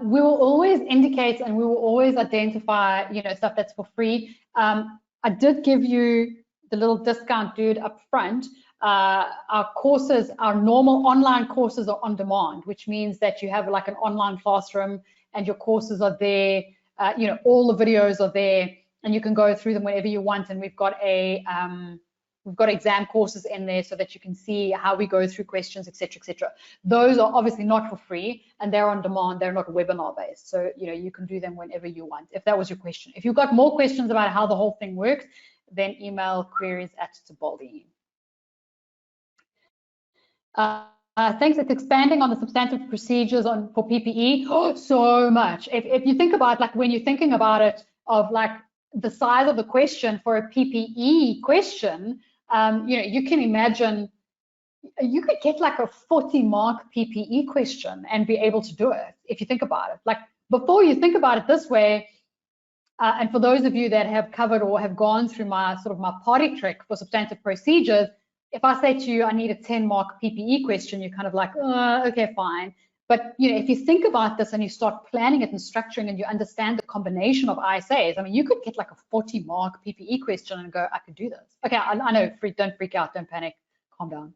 We will always indicate and we will always identify, you know, stuff that's for free. I did give you the little discount, dude, up front. Our courses, our normal online courses are on demand, which means that you have like an online classroom and your courses are there. You know, all the videos are there and you can go through them whenever you want. And we've got exam courses in there so that you can see how we go through questions, etc., etc. Those are obviously not for free and they're on demand. They're not webinar based. So, you know, you can do them whenever you want, if that was your question. If you've got more questions about how the whole thing works, then email queries@Tibaldi. Thanks. It's expanding on the substantive procedures for PPE. Oh, so much. If you think about, like, when you're thinking about it, of like the size of the question for a PPE question, you know, you can imagine you could get like a 40-mark PPE question and be able to do it if you think about it. Like, before you think about it this way, and for those of you that have covered or have gone through my sort of my party trick for substantive procedures, if I say to you, I need a 10-mark PPE question, you're kind of like, okay, fine. But, you know, if you think about this and you start planning it and structuring and you understand the combination of ISAs, I mean, you could get like a 40-mark PPE question and go, I could do this. Okay, I know, don't freak out, don't panic, calm down.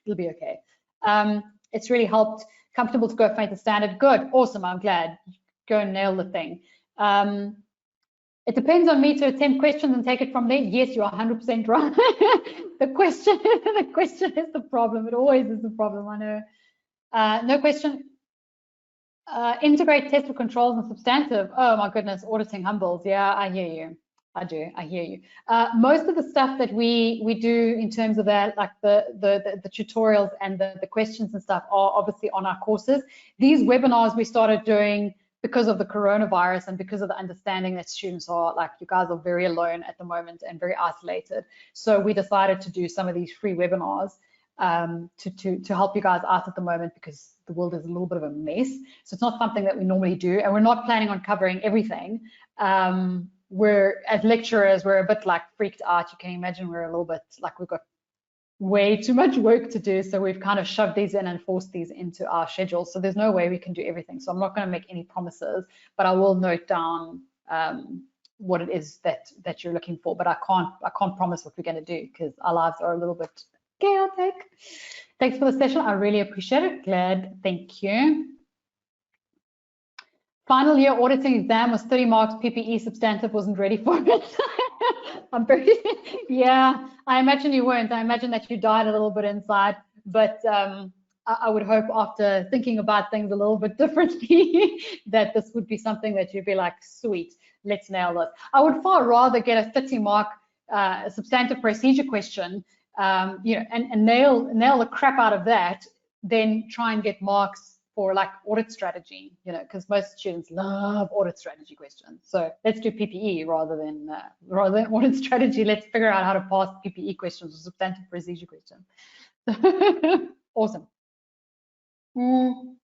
It'll be okay. It's really helped. Comfortable to go faint the standard. Good, awesome, I'm glad. Go and nail the thing. It depends on me to attempt questions and take it from there. Yes, you're 100% right. The question is the problem. It always is the problem, I know. No question. Integrate test for controls and substantive. Oh my goodness, auditing humbles. Yeah, I hear you. I do. I hear you. Most of the stuff that we do in terms of that, like the tutorials and the questions and stuff, are obviously on our courses. These webinars we started doing because of the coronavirus and because of the understanding that students are, like, you guys are very alone at the moment and very isolated. So we decided to do some of these free webinars to help you guys out at the moment, because the world is a little bit of a mess. So it's not something that we normally do, and we're not planning on covering everything. We're, as lecturers, we're a bit like freaked out. You can imagine we're a little bit like we've got way too much work to do, so we've kind of shoved these in and forced these into our schedule. So there's no way we can do everything. So I'm not going to make any promises, but I will note down what it is that you're looking for. But I can't promise what we're going to do, because our lives are a little bit chaotic. Thanks for the session. I really appreciate it. Glad. Thank you. Final year auditing exam was 30 marks. PPE substantive, wasn't ready for it. I'm very, yeah, I imagine you weren't. I imagine that you died a little bit inside, but I would hope, after thinking about things a little bit differently, that this would be something that you'd be like, sweet, let's nail this. I would far rather get a 30-mark substantive procedure question, you know, and nail the crap out of that, than try and get marks for like audit strategy, you know, because most students love audit strategy questions. So let's do PPE rather than audit strategy. Let's figure out how to pass PPE questions or substantive procedure questions. Awesome. All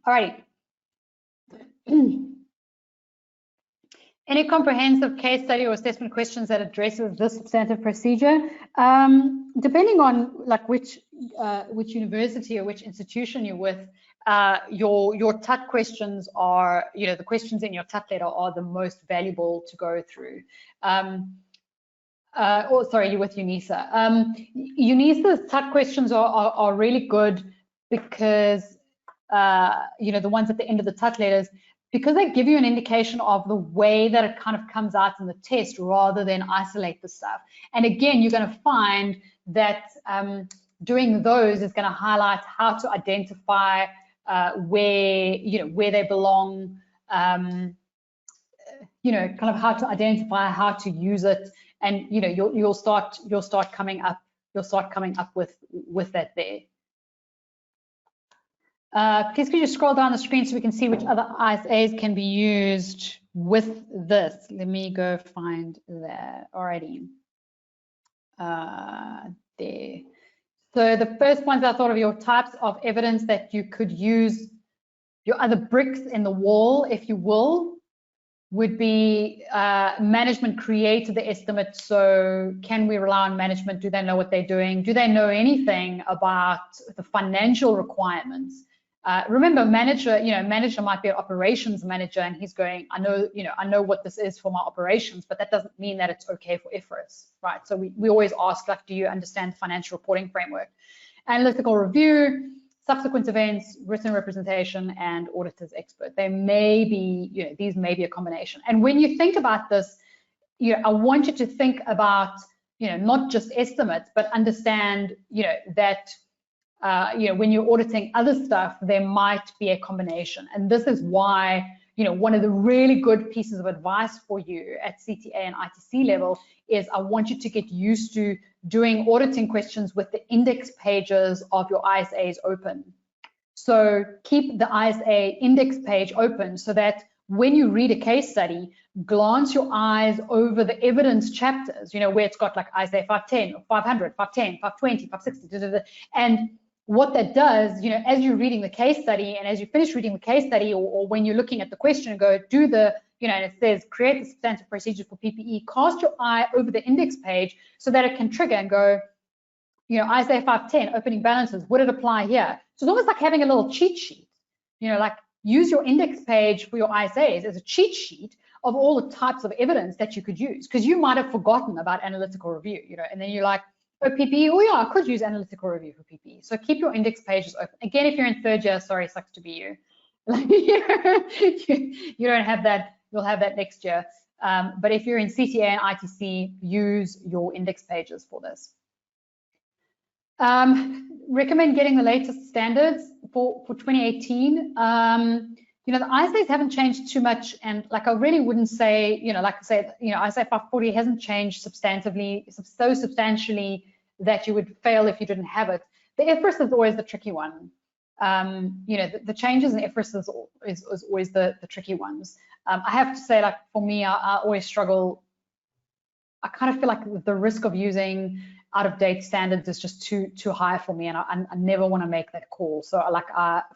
right. Any comprehensive case study or assessment questions that addresses this substantive procedure? Depending on like which university or which institution you're with, your TUT questions are, you know, the questions in your TUT letter are the most valuable to go through. Or sorry, you're with UNISA. UNISA's TUT questions are really good because, you know, the ones at the end of the TUT letters, because they give you an indication of the way that it kind of comes out in the test rather than isolate the stuff. And again, you're going to find that doing those is going to highlight how to identify where, you know, where they belong, you know, kind of how to identify, how to use it, and you know, you'll start coming up with that there. Please could you scroll down the screen so we can see which other ISAs can be used with this? Let me go find that already. There. So the first ones I thought of, your types of evidence that you could use, your other bricks in the wall, if you will, would be management created the estimate. So can we rely on management? Do they know what they're doing? Do they know anything about the financial requirements? Remember, manager might be an operations manager, and he's going, I know what this is for my operations, but that doesn't mean that it's okay for IFRS, right? So we always ask, like, do you understand the financial reporting framework? Analytical review, subsequent events, written representation, and auditor's expert. They may be, these may be a combination. And when you think about this, I want you to think about, not just estimates, but understand, that when you're auditing other stuff, there might be a combination. And this is why, one of the really good pieces of advice for you at CTA and ITC level is I want you to get used to doing auditing questions with the index pages of your ISAs open. So keep the ISA index page open so that when you read a case study, glance your eyes over the evidence chapters, where it's got like ISA 510, 500, 510, 520, 560, and what that does, as you're reading the case study and as you finish reading the case study, or when you're looking at the question, go do the, and it says create the substantive procedure for PPE, cast your eye over the index page so that it can trigger and go, ISA 510, opening balances, would it apply here? So it's almost like having a little cheat sheet, like use your index page for your ISAs as a cheat sheet of all the types of evidence that you could use, because you might have forgotten about analytical review, and then you're like, oh, PPE, oh yeah, I could use analytical review for PPE. So keep your index pages open. Again, if you're in third year, sorry, sucks to be you. You don't have that, you'll have that next year. But if you're in CTA and ITC, use your index pages for this. Recommend getting the latest standards for 2018. The ISAs haven't changed too much, and like I really wouldn't say, ISA540 hasn't changed substantively, so substantially that you would fail if you didn't have it. The IFRS is always the tricky one. The changes in IFRS is always the tricky ones. I have to say, like for me, I always struggle. I kind of feel like the risk of using out-of-date standards is just too high for me, and I never want to make that call. So like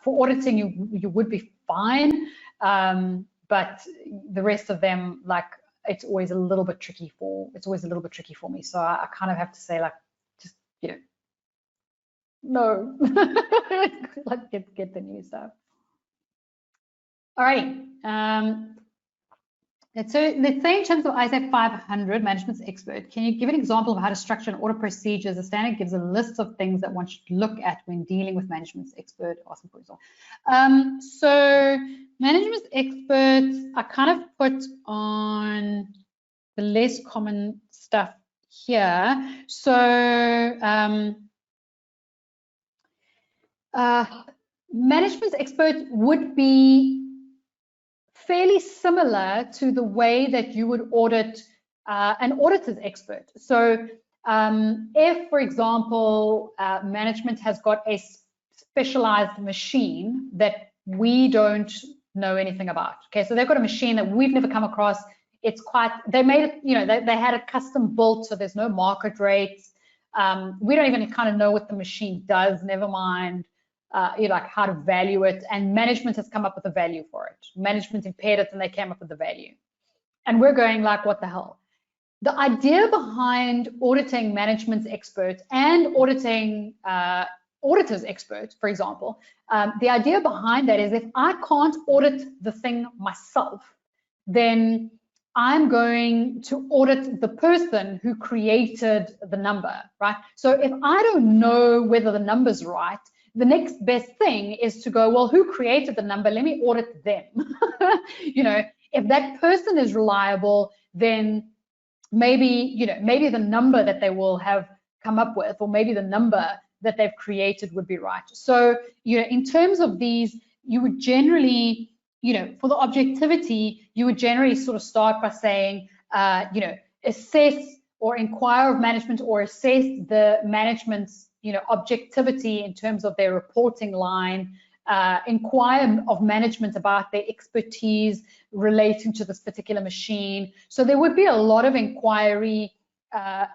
for auditing, you would be fine, but the rest of them, like it's always a little bit tricky for me. So I kind of have to say, like, just no, like get the new stuff. Alrighty. So let's say in terms of ISA500, management's expert, can you give an example of how to structure an audit procedure? The standard gives a list of things that one should look at when dealing with management's expert. Awesome, for example. So management's experts, I kind of put on the less common stuff here. So management's expert would be fairly similar to the way that you would audit an auditor's expert. So if, for example, management has got a specialized machine that we don't know anything about, okay, so they've got a machine that we've never come across. It's quite, they made it, they had it custom built, so there's no market rates. We don't even kind of know what the machine does, never mind like how to value it, and management has come up with a value for it. Management impaired it and they came up with the value. And we're going like, what the hell? The idea behind auditing management's experts and auditing auditor's experts, for example, the idea behind that is if I can't audit the thing myself, then I'm going to audit the person who created the number, right? So if I don't know whether the number's right, the next best thing is to go, well, who created the number? Let me audit them. If that person is reliable, then maybe, maybe the number that they will have come up with, or maybe the number that they've created would be right. So, in terms of these, you would generally, for the objectivity, you would generally sort of start by saying, assess or inquire of management, or assess the management's objectivity in terms of their reporting line, inquire of management about their expertise relating to this particular machine. So there would be a lot of inquiry,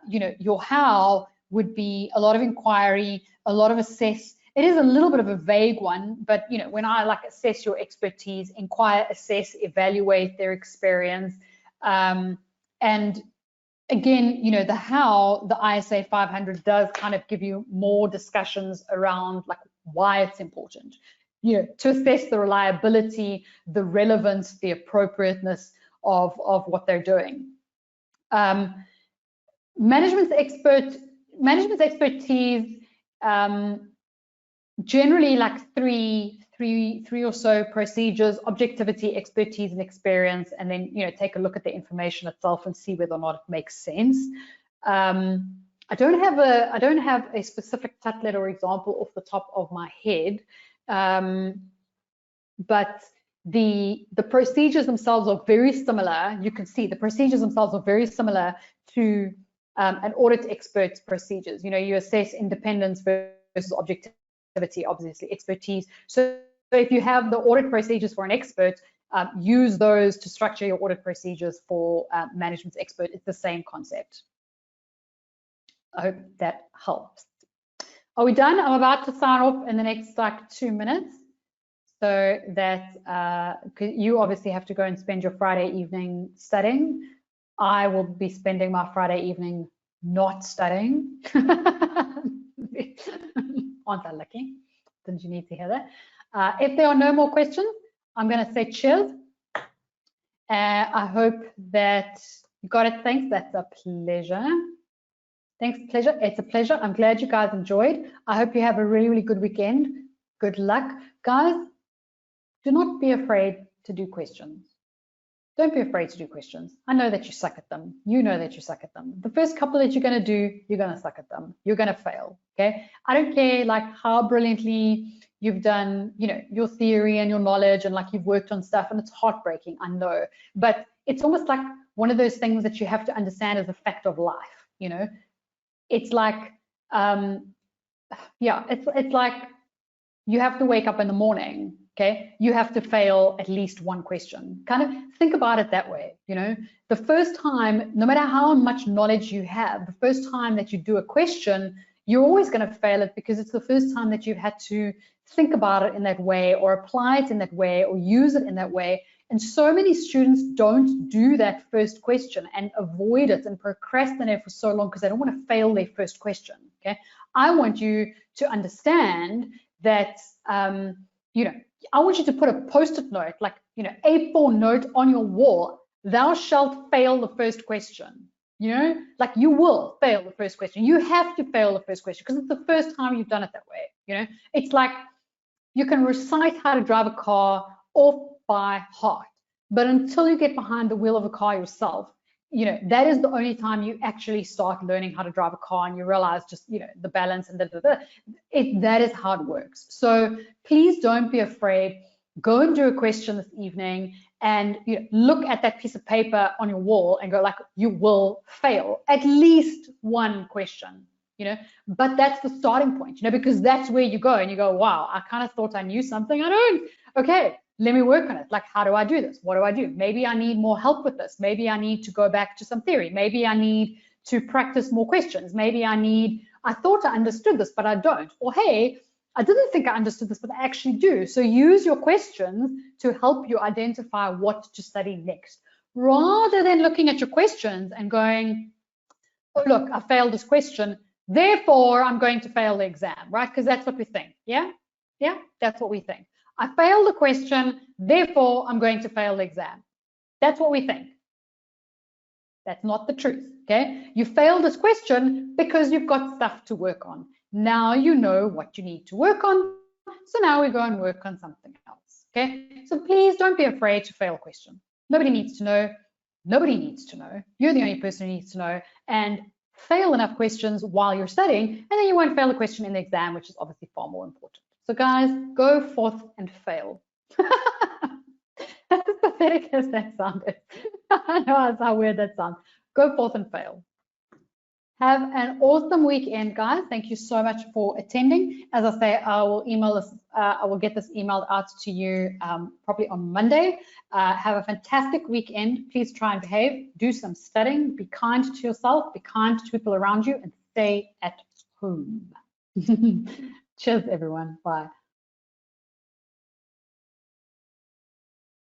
your how would be a lot of inquiry, a lot of assess. It is a little bit of a vague one, but you know, when I like assess your expertise, inquire, assess, evaluate their experience, and again, you know, the how, the ISA 500 does kind of give you more discussions around like why it's important, you know, to assess the reliability, the relevance, the appropriateness of what they're doing. Management's expertise, generally like three or so procedures: objectivity, expertise, and experience, and then, you know, take a look at the information itself and see whether or not it makes sense. I don't have a specific tutlet or example off the top of my head, but the procedures themselves are very similar. You can see the procedures themselves are very similar to an audit expert's procedures. You know, you assess independence versus objectivity, obviously expertise. So if you have the audit procedures for an expert, use those to structure your audit procedures for management's expert. It's the same concept. I hope that helps. Are we done? I'm about to sign off in the next like 2 minutes, so that you obviously have to go and spend your Friday evening studying. I will be spending my Friday evening not studying. Aren't I lucky? Didn't you need to hear that? If there are no more questions, I'm going to say cheers. I hope that you got it. Thanks. That's a pleasure. Thanks, pleasure. It's a pleasure. I'm glad you guys enjoyed. I hope you have a really, really good weekend. Good luck. Guys, do not be afraid to do questions. Don't be afraid to do questions. I know that you suck at them. You know that you suck at them. The first couple that you're going to do, you're going to suck at them. You're going to fail, okay? I don't care like how brilliantly you've done, you know, your theory and your knowledge, and like you've worked on stuff, and it's heartbreaking, I know. But it's almost like one of those things that you have to understand as a fact of life, you know? It's like, yeah, it's like you have to wake up in the morning. Okay, you have to fail at least one question. Kind of think about it that way, you know. The first time, no matter how much knowledge you have, the first time that you do a question, you're always going to fail it, because it's the first time that you've had to think about it in that way, or apply it in that way, or use it in that way. And so many students don't do that first question and avoid it and procrastinate for so long because they don't want to fail their first question. Okay, I want you to understand that, you know, I want you to put a post-it note, like, you know, A4 note on your wall: thou shalt fail the first question. You know, like you will fail the first question. You have to fail the first question because it's the first time you've done it that way. You know, it's like you can recite how to drive a car off by heart, but until you get behind the wheel of a car yourself, you know, that is the only time you actually start learning how to drive a car, and you realize just, you know, the balance and that is how it works. So please don't be afraid. Go and do a question this evening, and, you know, look at that piece of paper on your wall and go like, you will fail at least one question, you know, but that's the starting point, you know, because that's where you go and you go, wow, I kind of thought I knew something. I don't. Okay, let me work on it. Like, how do I do this? What do I do? Maybe I need more help with this. Maybe I need to go back to some theory. Maybe I need to practice more questions. Maybe I thought I understood this, but I don't. Or, hey, I didn't think I understood this, but I actually do. So use your questions to help you identify what to study next, rather than looking at your questions and going, oh, look, I failed this question, therefore I'm going to fail the exam, right? Because that's what we think. Yeah, that's what we think. I failed the question, therefore I'm going to fail the exam. That's what we think. That's not the truth, okay? You failed this question because you've got stuff to work on. Now you know what you need to work on, so now we go and work on something else, okay? So please don't be afraid to fail a question. Nobody needs to know. Nobody needs to know. You're the only person who needs to know. And fail enough questions while you're studying, and then you won't fail a question in the exam, which is obviously far more important. So guys, go forth and fail. As pathetic as that sounded. I know that's how weird that sounds. Go forth and fail. Have an awesome weekend, guys. Thank you so much for attending. As I say, I will email this. I will get this emailed out to you probably on Monday. Have a fantastic weekend. Please try and behave. Do some studying. Be kind to yourself. Be kind to people around you, and stay at home. Cheers, everyone. Bye.